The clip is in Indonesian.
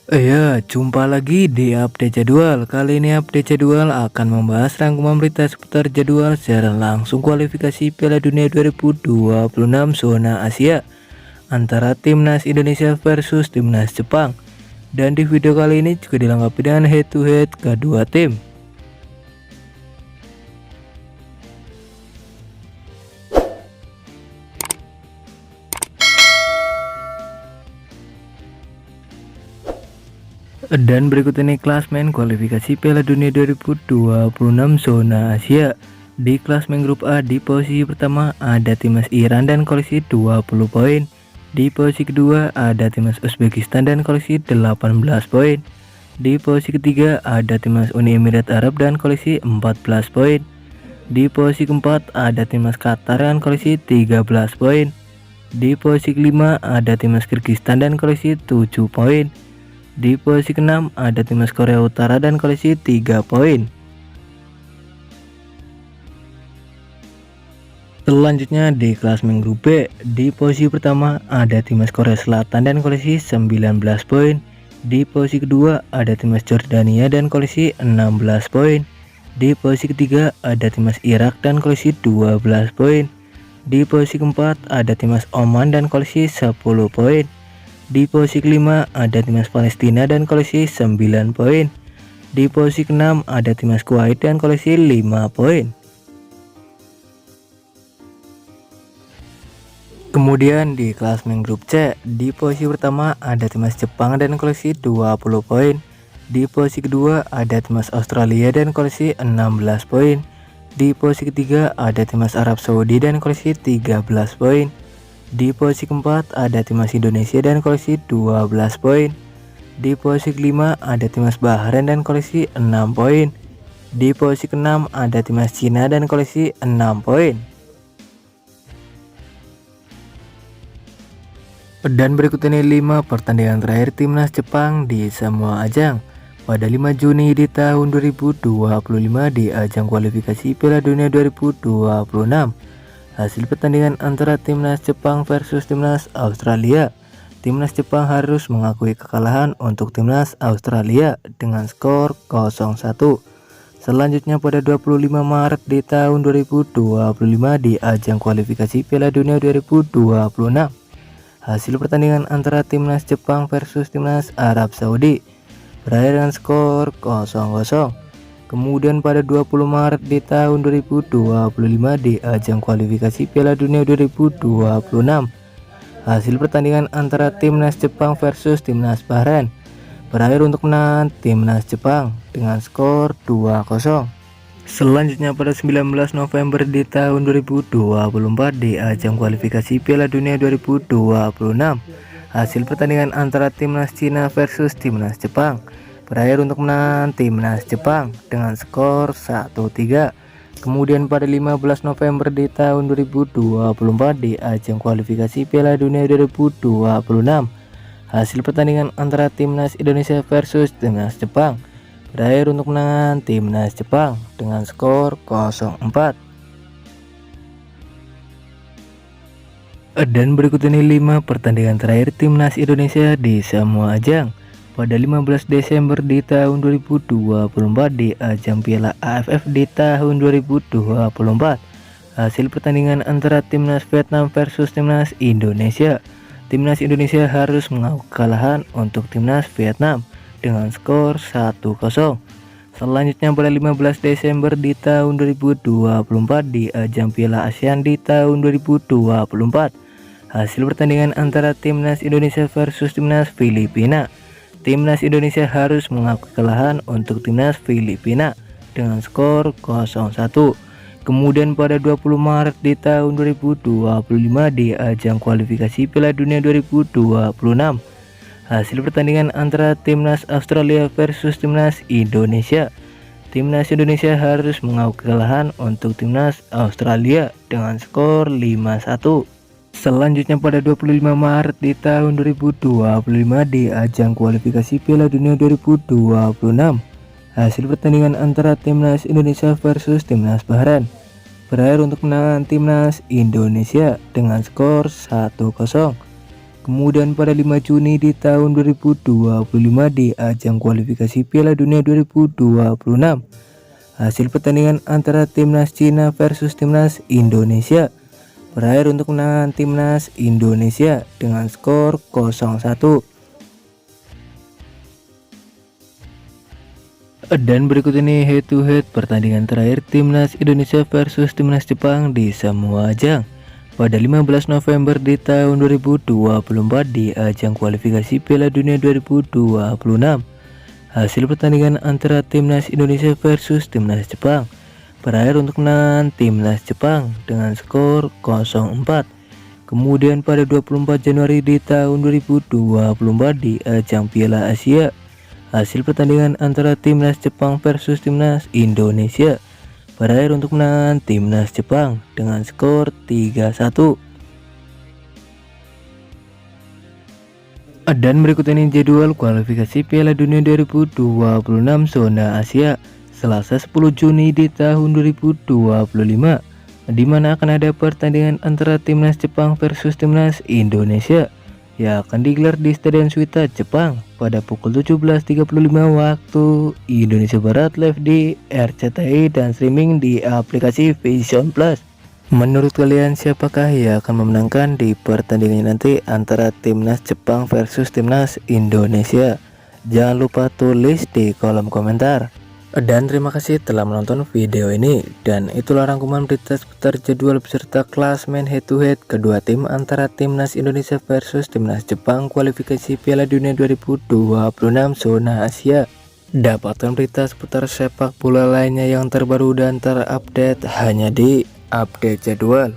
Jumpa lagi di update jadwal. Kali ini update jadwal akan membahas rangkuman berita seputar jadwal secara langsung kualifikasi Piala Dunia 2026 zona Asia antara Timnas Indonesia versus Timnas Jepang. Dan di video kali ini juga dilengkapi dengan head to head kedua tim. Dan berikut ini klasmen kualifikasi Piala Dunia 2026 zona Asia. Di klasmen grup A di posisi pertama ada timnas Iran dan koleksi 20 poin. Di posisi kedua ada timnas Uzbekistan dan koleksi 18 poin. Di posisi ketiga ada timnas Uni Emirat Arab dan koleksi 14 poin. Di posisi keempat ada timnas Qatar dan koleksi 13 poin. Di posisi kelima ada timnas Kyrgyzstan dan koleksi 7 poin. Di posisi ke-6 ada timnas Korea Utara dan koleksi 3 poin. Selanjutnya di klasmen grup B, di posisi pertama ada timnas Korea Selatan dan koleksi 19 poin. Di posisi kedua ada timnas Jordania dan koleksi 16 poin. Di posisi ketiga ada timnas Irak dan koleksi 12 poin. Di posisi keempat ada timnas Oman dan koleksi 10 poin. Di posisi kelima ada timnas Palestina dan koleksi 9 poin. Di posisi keenam ada timnas Kuwait dan koleksi 5 poin. Kemudian di klasmen grup C, di posisi pertama ada timnas Jepang dan koleksi 20 poin. Di posisi kedua ada timnas Australia dan koleksi 16 poin. Di posisi ketiga ada timnas Arab Saudi dan koleksi 13 poin. Di posisi keempat ada timnas Indonesia dan koleksi 12 poin. Di posisi kelima ada timnas Bahrain dan koleksi 6 poin. Di posisi keenam ada timnas Cina dan koleksi 6 poin. Dan berikut ini 5 pertandingan terakhir timnas Jepang di semua ajang. Pada 5 Juni di tahun 2025 di ajang kualifikasi Piala Dunia 2026. Hasil pertandingan antara timnas Jepang versus timnas Australia. Timnas Jepang harus mengakui kekalahan untuk timnas Australia dengan skor 0-1. Selanjutnya pada 25 Maret di tahun 2025 di ajang kualifikasi Piala Dunia 2026. Hasil pertandingan antara timnas Jepang versus timnas Arab Saudi berakhir dengan skor 0-0. Kemudian pada 20 Maret di tahun 2025 di ajang kualifikasi Piala Dunia 2026. Hasil pertandingan antara timnas Jepang versus timnas Bahrain berakhir untuk menang timnas Jepang dengan skor 2-0. Selanjutnya pada 19 November di tahun 2024 di ajang kualifikasi Piala Dunia 2026. Hasil pertandingan antara timnas Cina versus timnas Jepang berakhir untuk menang timnas Jepang dengan skor 1-3. Kemudian pada 15 November di tahun 2024 di ajang kualifikasi Piala Dunia 2026. Hasil pertandingan antara timnas Indonesia versus timnas Jepang berakhir untuk menang timnas Jepang dengan skor 0-4. Dan berikut ini 5 pertandingan terakhir timnas Indonesia di semua ajang. Pada 15 Desember di tahun 2024 di ajang Piala AFF di tahun 2024. Hasil pertandingan antara timnas Vietnam versus timnas Indonesia. Timnas Indonesia harus mengakui kekalahan untuk timnas Vietnam dengan skor 1-0. Selanjutnya pada 15 Desember di tahun 2024 di ajang Piala ASEAN di tahun 2024. Hasil pertandingan antara timnas Indonesia versus timnas Filipina. Timnas Indonesia harus mengakui kekalahan untuk timnas Filipina dengan skor 0-1. Kemudian pada 20 Maret di tahun 2025 di ajang kualifikasi Piala Dunia 2026. Hasil pertandingan antara timnas Australia versus timnas Indonesia. Timnas Indonesia harus mengakui kekalahan untuk timnas Australia dengan skor 5-1. Selanjutnya pada 25 Maret di tahun 2025 di ajang kualifikasi Piala Dunia 2026. Hasil pertandingan antara timnas Indonesia versus timnas Bahrain berakhir untuk menang timnas Indonesia dengan skor 1-0. Kemudian pada 5 Juni di tahun 2025 di ajang kualifikasi Piala Dunia 2026, hasil pertandingan antara timnas Cina versus timnas Indonesia berakhir untuk kemenangan timnas Indonesia dengan skor 0-1. Dan berikut ini head to head pertandingan terakhir timnas Indonesia versus timnas Jepang di semua ajang pada 15 November di tahun 2024 di ajang kualifikasi Piala Dunia 2026. Hasil pertandingan antara timnas Indonesia versus timnas Jepang berakhir untuk kemenangan timnas Jepang dengan skor 0-4. Kemudian pada 24 Januari di tahun 2024 di ajang Piala Asia, hasil pertandingan antara timnas Jepang versus timnas Indonesia berakhir untuk kemenangan timnas Jepang dengan skor 3-1. Dan berikut ini jadwal kualifikasi Piala Dunia 2026 zona Asia Selasa 10 Juni di tahun 2025, di mana akan ada pertandingan antara timnas Jepang versus timnas Indonesia yang akan digelar di Stadion Suita, Jepang pada pukul 17.35 waktu Indonesia Barat, live di RCTI dan streaming di aplikasi Vision Plus. Menurut kalian siapakah yang akan memenangkan di pertandingan nanti antara timnas Jepang versus timnas Indonesia? Jangan lupa tulis di kolom komentar. Dan terima kasih telah menonton video ini, dan itulah rangkuman berita seputar jadwal beserta klasmen head to head kedua tim antara timnas Indonesia versus timnas Jepang kualifikasi Piala Dunia 2026 zona Asia. Dapatkan berita seputar sepak bola lainnya yang terbaru dan terupdate hanya di Update Jadwal.